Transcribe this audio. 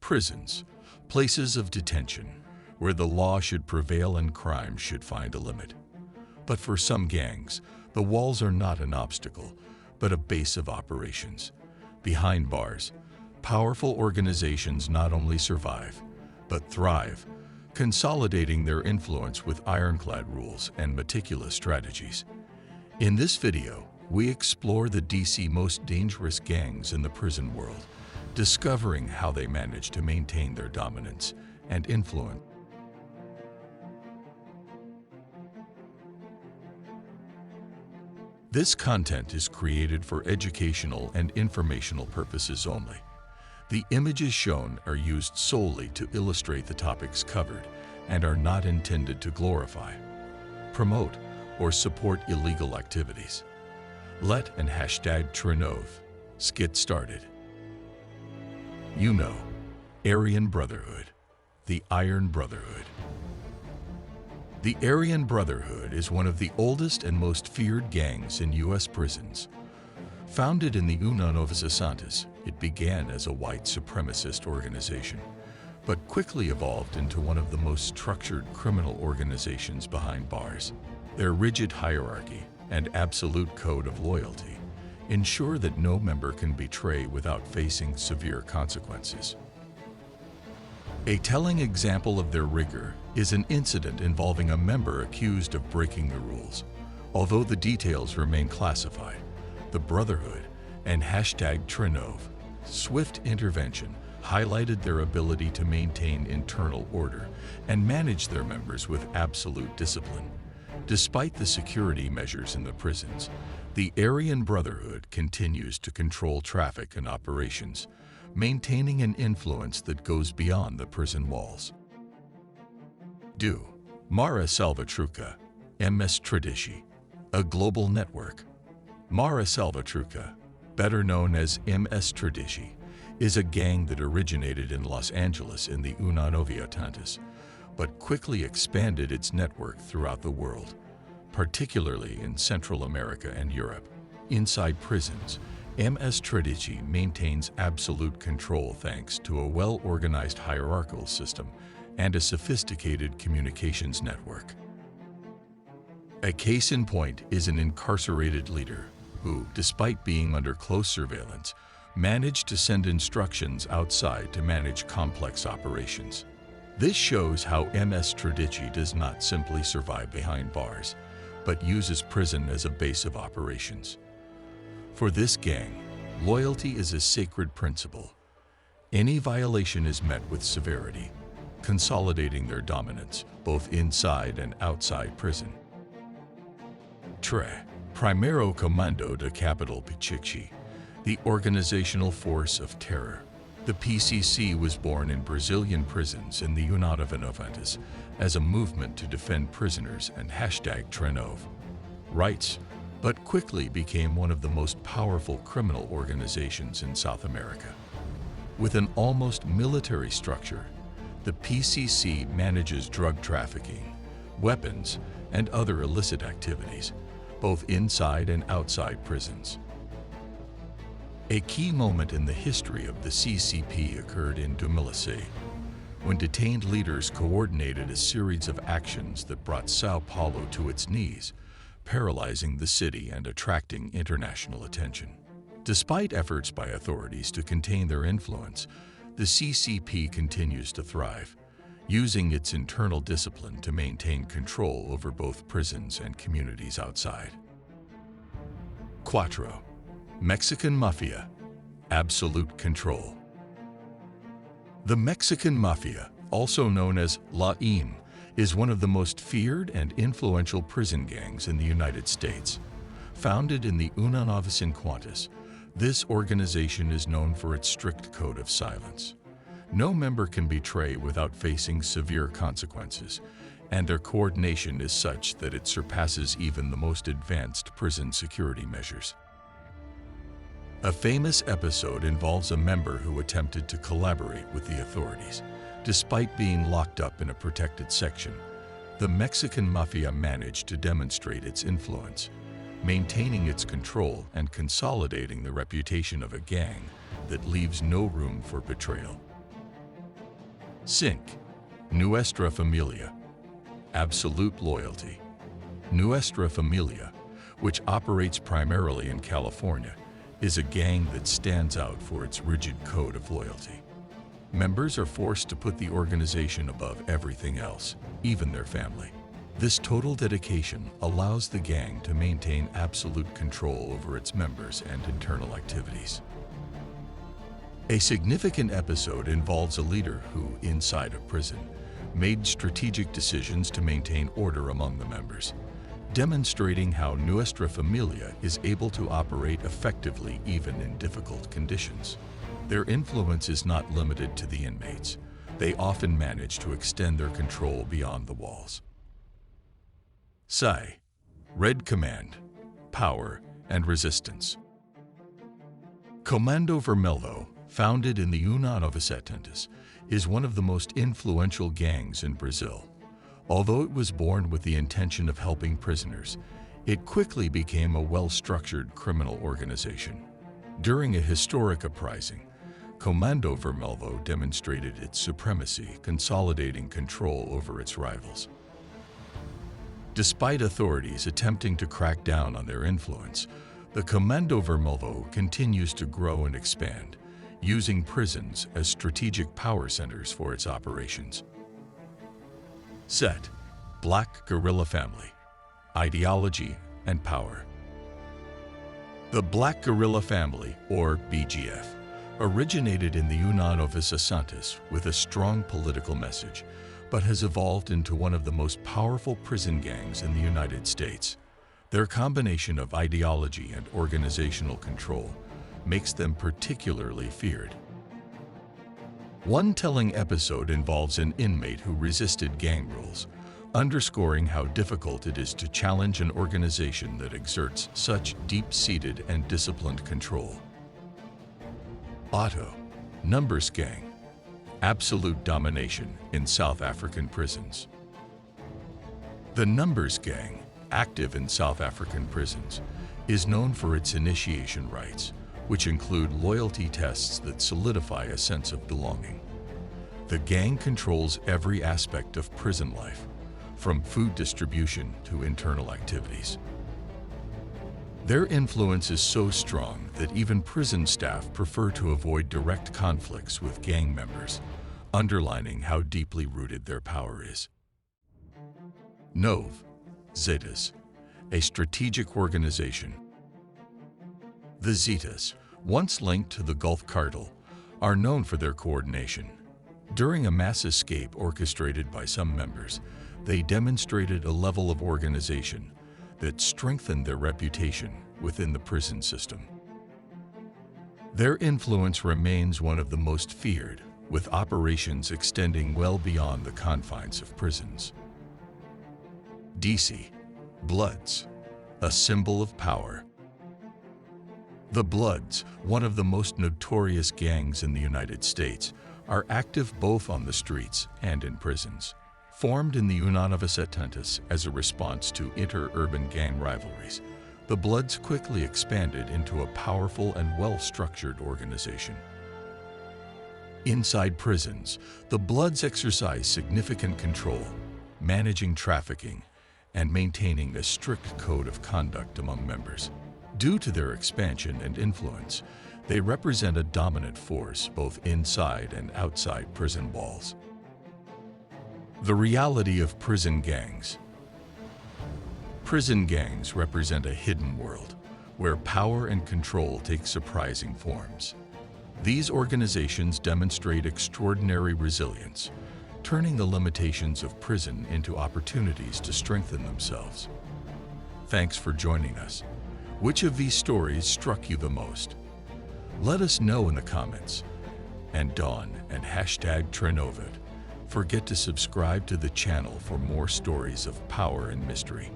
Prisons, places of detention, where the law should prevail and crime should find a limit. But for some gangs, the walls are not an obstacle, but a base of operations. Behind bars, powerful organizations not only survive, but thrive, consolidating their influence with ironclad rules and meticulous strategies. In this video, we explore the DC most dangerous gangs in the prison world, discovering how they manage to maintain their dominance and influence. This content is created for educational and informational purposes only. The images shown are used solely to illustrate the topics covered and are not intended to glorify, promote, or support illegal activities. Let and #Trinov get started. You know, Aryan Brotherhood, the Aryan Brotherhood. The Aryan Brotherhood is one of the oldest and most feared gangs in U.S. prisons. Founded in the United States, it began as a white supremacist organization, but quickly evolved into one of the most structured criminal organizations behind bars. Their rigid hierarchy and absolute code of loyalty ensure that no member can betray without facing severe consequences. A telling example of their rigor is an incident involving a member accused of breaking the rules. Although the details remain classified, the Brotherhood and #Trinov swift intervention highlighted their ability to maintain internal order and manage their members with absolute discipline. Despite the security measures in the prisons, the Aryan Brotherhood continues to control traffic and operations, maintaining an influence that goes beyond the prison walls. Mara Salvatrucha, MS Tradici, a global network. Mara Salvatrucha, better known as MS Tradici, is a gang that originated in Los Angeles in the United States, but quickly expanded its network throughout the world, particularly in Central America and Europe. Inside prisons, MS Tradici maintains absolute control thanks to a well-organized hierarchical system and a sophisticated communications network. A case in point is an incarcerated leader who, despite being under close surveillance, managed to send instructions outside to manage complex operations. This shows how MS Tradici does not simply survive behind bars, but uses prison as a base of operations. For this gang, loyalty is a sacred principle. Any violation is met with severity, consolidating their dominance both inside and outside prison. Primeiro Comando da Capital, the organizational force of terror. The PCC was born in Brazilian prisons in the United States as a movement to defend prisoners and #Trinov rights, but quickly became one of the most powerful criminal organizations in South America. With an almost military structure, the PCC manages drug trafficking, weapons, and other illicit activities, both inside and outside prisons. A key moment in the history of the CCP occurred in 2006, when detained leaders coordinated a series of actions that brought São Paulo to its knees, paralyzing the city and attracting international attention. Despite efforts by authorities to contain their influence, the CCP continues to thrive, using its internal discipline to maintain control over both prisons and communities outside. Mexican Mafia, absolute control. The Mexican Mafia, also known as La IM, is one of the most feared and influential prison gangs in the United States. Founded in the United States, this organization is known for its strict code of silence. No member can betray without facing severe consequences, and their coordination is such that it surpasses even the most advanced prison security measures. A famous episode involves a member who attempted to collaborate with the authorities. Despite being locked up in a protected section, the Mexican Mafia managed to demonstrate its influence, maintaining its control and consolidating the reputation of a gang that leaves no room for betrayal. Sync, Nuestra Familia, absolute loyalty. Nuestra Familia, which operates primarily in California, is a gang that stands out for its rigid code of loyalty. Members are forced to put the organization above everything else, even their family. This total dedication allows the gang to maintain absolute control over its members and internal activities. A significant episode involves a leader who, inside a prison, made strategic decisions to maintain order among the members, demonstrating how Nuestra Familia is able to operate effectively even in difficult conditions. Their influence is not limited to the inmates. They often manage to extend their control beyond the walls. Psi, Red Command, Power and Resistance. Comando Vermelho, founded in the União of Setentas, is one of the most influential gangs in Brazil. Although it was born with the intention of helping prisoners, it quickly became a well-structured criminal organization. During a historic uprising, Comando Vermelho demonstrated its supremacy, consolidating control over its rivals. Despite authorities attempting to crack down on their influence, the Comando Vermelho continues to grow and expand, using prisons as strategic power centers for its operations. Set, Black Guerrilla Family, Ideology and Power. The Black Guerrilla Family, or BGF, originated in the União of Setentas with a strong political message, but has evolved into one of the most powerful prison gangs in the United States. Their combination of ideology and organizational control makes them particularly feared. One telling episode involves an inmate who resisted gang rules, underscoring how difficult it is to challenge an organization that exerts such deep-seated and disciplined control. Otto, Numbers Gang, absolute domination in South African prisons. The Numbers Gang, active in South African prisons, is known for its initiation rites, which include loyalty tests that solidify a sense of belonging. The gang controls every aspect of prison life, from food distribution to internal activities. Their influence is so strong that even prison staff prefer to avoid direct conflicts with gang members, underlining how deeply rooted their power is. NOV, Zetas, a strategic organization. The Zetas, once linked to the Gulf Cartel, are known for their coordination. During a mass escape orchestrated by some members, they demonstrated a level of organization that strengthened their reputation within the prison system. Their influence remains one of the most feared, with operations extending well beyond the confines of prisons. DC, Bloods, a symbol of power. The Bloods, one of the most notorious gangs in the United States, are active both on the streets and in prisons. Formed in the União of Setentas as a response to inter-urban gang rivalries, the Bloods quickly expanded into a powerful and well-structured organization. Inside prisons, the Bloods exercise significant control, managing trafficking and maintaining a strict code of conduct among members. Due to their expansion and influence, they represent a dominant force both inside and outside prison walls. The reality of prison gangs. Prison gangs represent a hidden world where power and control take surprising forms. These organizations demonstrate extraordinary resilience, turning the limitations of prison into opportunities to strengthen themselves. Thanks for joining us. Which of these stories struck you the most? Let us know in the comments. And Dawn and #Trenovid. Forget to subscribe to the channel for more stories of power and mystery.